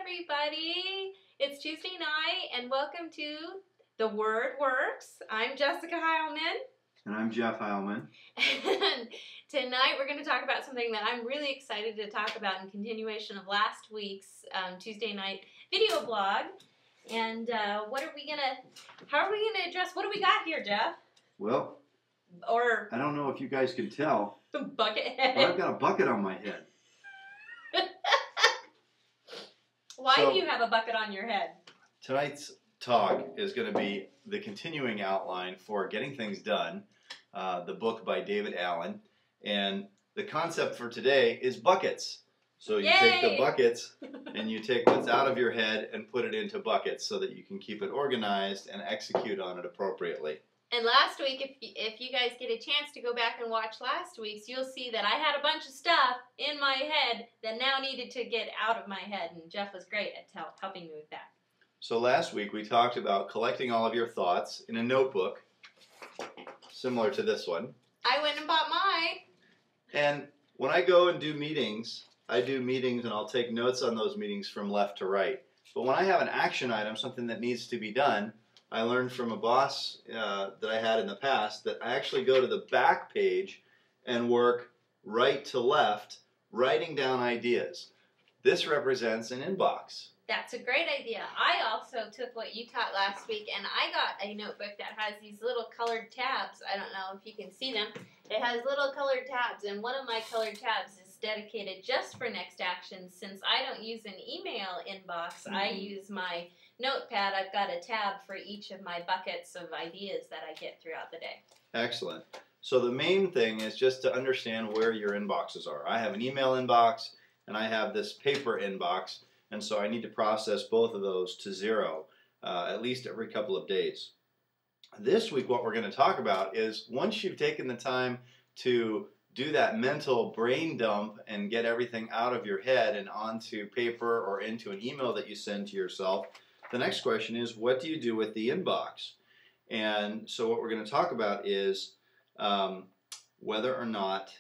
everybody. It's Tuesday night and welcome to The Word Works. I'm Jessica Heilman. And I'm Jeff Heilman. And tonight we're going to talk about something that I'm really excited to talk about in continuation of last week's Tuesday night video blog. And how are we going to address, what do we got here, Jeff? Well, or I don't know if you guys can tell, bucket head. but I've got a bucket on my head. Why do you have a bucket on your head? Tonight's talk is going to be the continuing outline for Getting Things Done, the book by David Allen. And the concept for today is buckets. So you take the buckets and you take what's out of your head and put it into buckets so that you can keep it organized and execute on it appropriately. And last week, if you guys get a chance to go back and watch last week's, you'll see that I had a bunch of stuff in my head that now needed to get out of my head, and Jeff was great at helping me with that. So last week we talked about collecting all of your thoughts in a notebook, similar to this one. I went and bought mine. And when I go and do meetings, I do meetings and I'll take notes on those meetings from left to right. But when I have an action item, something that needs to be done, I learned from a boss that I had in the past that I actually go to the back page and work right to left, writing down ideas. This represents an inbox. That's a great idea. I also took what you taught last week, and I got a notebook that has these little colored tabs. I don't know if you can see them. It has little colored tabs, and one of my colored tabs is dedicated just for next action. Since I don't use an email inbox, I use my notepad. I've got a tab for each of my buckets of ideas that I get throughout the day. Excellent. So the main thing is just to understand where your inboxes are. I have an email inbox, and I have this paper inbox. And so I need to process both of those to zero, at least every couple of days. This week what we're going to talk about is once you've taken the time to do that mental brain dump and get everything out of your head and onto paper or into an email that you send to yourself, the next question is, what do you do with the inbox? And so what we're going to talk about is whether or not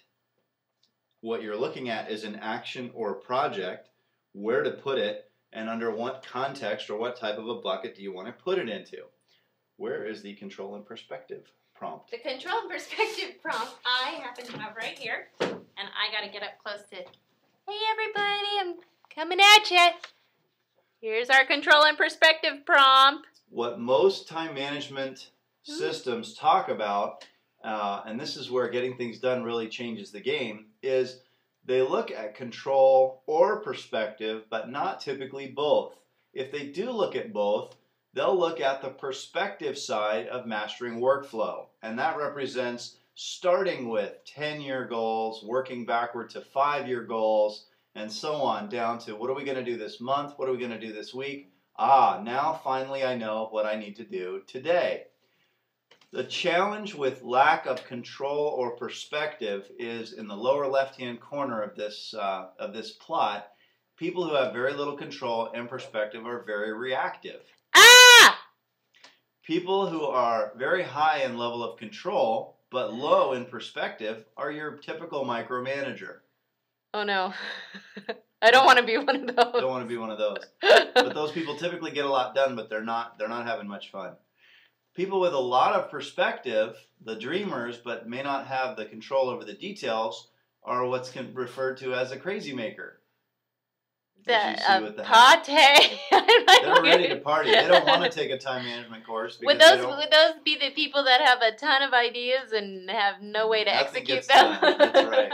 what you're looking at is an action or a project, where to put it, and under what context or what type of a bucket do you want to put it into. Where is the control and perspective prompt? The control and perspective prompt I happen to have right here, and I got to get up close to, hey everybody, I'm coming at you. Here's our control and perspective prompt. What most time management systems talk about, and this is where Getting Things Done really changes the game, is they look at control or perspective, but not typically both. If they do look at both, they'll look at the perspective side of mastering workflow. And that represents starting with 10-year goals, working backward to 5-year goals, and so on, down to what are we going to do this month? What are we going to do this week? Now finally I know what I need to do today. The challenge with lack of control or perspective is in the lower left-hand corner of this plot. People who have very little control and perspective are very reactive. People who are very high in level of control but low in perspective are your typical micromanager. Oh no. I don't want to be one of those. Don't want to be one of those. But those people typically get a lot done, but they're not having much fun. People with a lot of perspective, the dreamers, but may not have the control over the details, are what's referred to as a crazy maker. Party. They're ready to party. They don't want to take a time management course. Would those be the people that have a ton of ideas and have no way to execute them? That's right.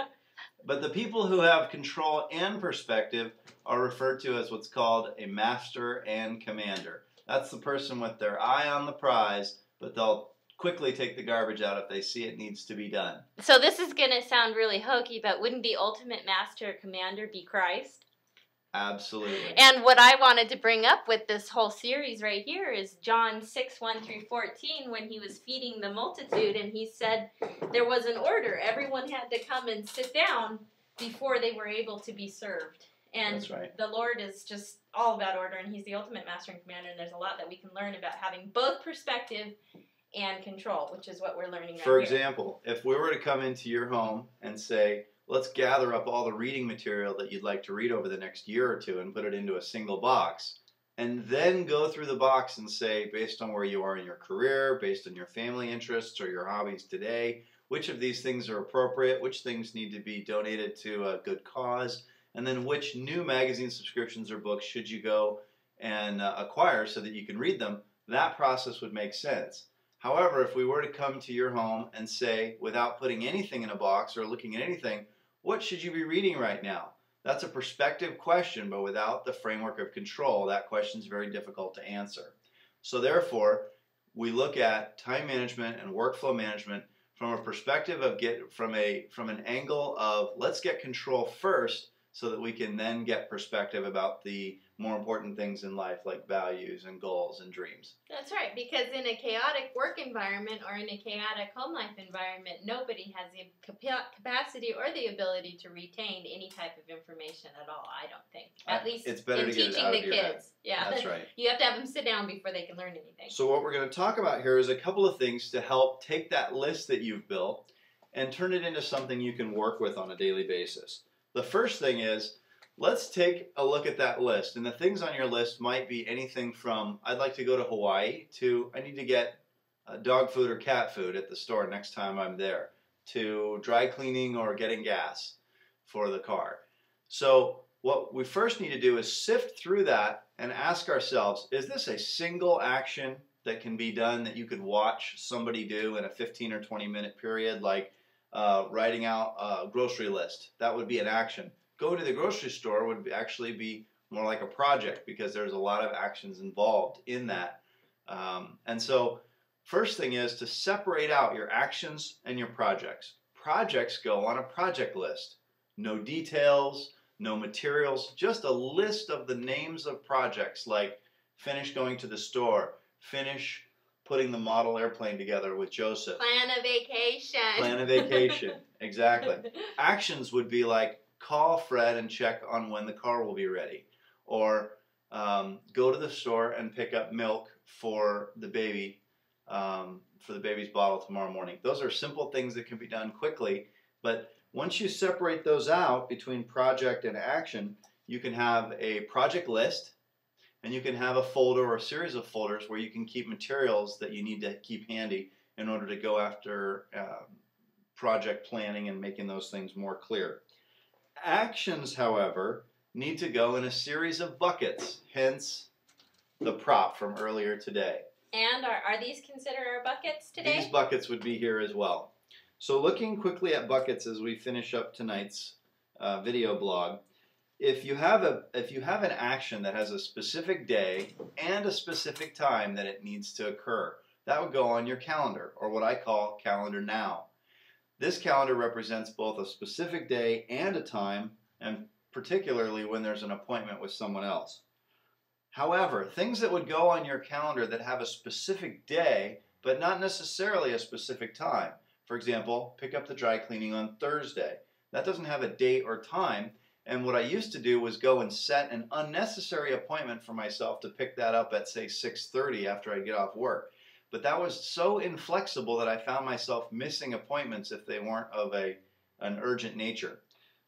But the people who have control and perspective are referred to as what's called a master and commander. That's the person with their eye on the prize, but they'll quickly take the garbage out if they see it needs to be done. So this is going to sound really hokey, but wouldn't the ultimate master or commander be Christ? Absolutely. And what I wanted to bring up with this whole series right here is John 6:1-14, when he was feeding the multitude, and he said there was an order. Everyone had to come and sit down before they were able to be served. And that's right. The Lord is just all about order, and He's the ultimate master and commander, and there's a lot that we can learn about having both perspective and control, which is what we're learning right For here. example, if we were to come into your home and say, let's gather up all the reading material that you'd like to read over the next year or two and put it into a single box. And then go through the box and say, based on where you are in your career, based on your family interests or your hobbies today, which of these things are appropriate, which things need to be donated to a good cause, and then which new magazine subscriptions or books should you go and acquire so that you can read them. That process would make sense. However, if we were to come to your home and say, without putting anything in a box or looking at anything, what should you be reading right now? That's a perspective question, but without the framework of control, that question is very difficult to answer. So therefore, we look at time management and workflow management from a perspective of from an angle of let's get control first so that we can then get perspective about the more important things in life like values and goals and dreams. That's right, because in a chaotic work environment or in a chaotic home life environment, nobody has the capacity or the ability to retain any type of information at all, I don't think. At least it's better in to get teaching it out the of your kids. head. Yeah, that's right. You have to have them sit down before they can learn anything. So what we're going to talk about here is a couple of things to help take that list that you've built and turn it into something you can work with on a daily basis. The first thing is, let's take a look at that list. And the things on your list might be anything from, I'd like to go to Hawaii, to I need to get dog food or cat food at the store next time I'm there, to dry cleaning or getting gas for the car. So what we first need to do is sift through that and ask ourselves, is this a single action that can be done that you could watch somebody do in a 15 or 20 minute period, like writing out a grocery list? That would be an action. Going to the grocery store would actually be more like a project because there's a lot of actions involved in that. And so first thing is to separate out your actions and your projects. Projects go on a project list. No details, no materials, just a list of the names of projects like finish going to the store, finish putting the model airplane together with Joseph. Plan a vacation. Plan a vacation, exactly. Actions would be like call Fred and check on when the car will be ready, or go to the store and pick up milk for the baby, for the baby's bottle tomorrow morning. Those are simple things that can be done quickly, but once you separate those out between project and action, you can have a project list, and you can have a folder or a series of folders where you can keep materials that you need to keep handy in order to go after project planning and making those things more clear. Actions, however, need to go in a series of buckets, hence the prop from earlier today. And are these considered our buckets today? These buckets would be here as well. So looking quickly at buckets as we finish up tonight's video blog, if you have an action that has a specific day and a specific time that it needs to occur, that would go on your calendar, or what I call calendar now. This calendar represents both a specific day and a time, and particularly when there's an appointment with someone else. However, things that would go on your calendar that have a specific day, but not necessarily a specific time. For example, pick up the dry cleaning on Thursday. That doesn't have a date or time, and what I used to do was go and set an unnecessary appointment for myself to pick that up at, say, 6:30 after I get off work. But that was so inflexible that I found myself missing appointments if they weren't of an urgent nature.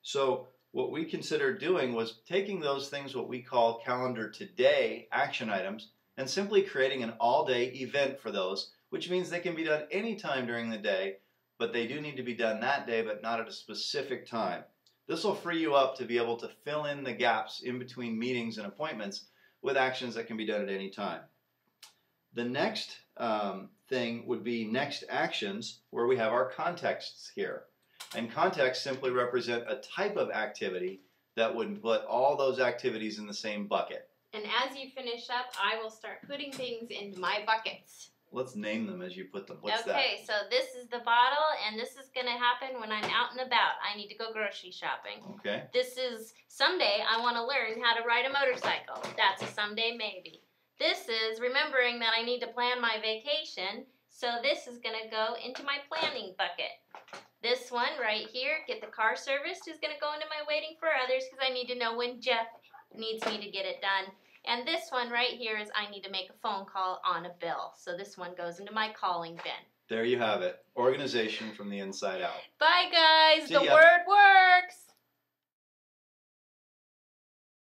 So what we considered doing was taking those things, what we call calendar today action items, and simply creating an all-day event for those, which means they can be done anytime during the day, but they do need to be done that day, but not at a specific time. This will free you up to be able to fill in the gaps in between meetings and appointments with actions that can be done at any time. The next thing would be next actions, where we have our contexts here. And contexts simply represent a type of activity that would put all those activities in the same bucket. And as you finish up, I will start putting things into my buckets. Let's name them as you put them. What's that? Okay, so this is the bottle, and this is going to happen when I'm out and about. I need to go grocery shopping. Okay. This is someday I want to learn how to ride a motorcycle. That's a someday maybe. This is remembering that I need to plan my vacation, so this is going to go into my planning bucket. This one right here, get the car serviced, is going to go into my waiting for others because I need to know when Jeff needs me to get it done. And this one right here is I need to make a phone call on a bill. So this one goes into my calling bin. There you have it. Organization from the inside out. Bye, guys. See The ya. word works.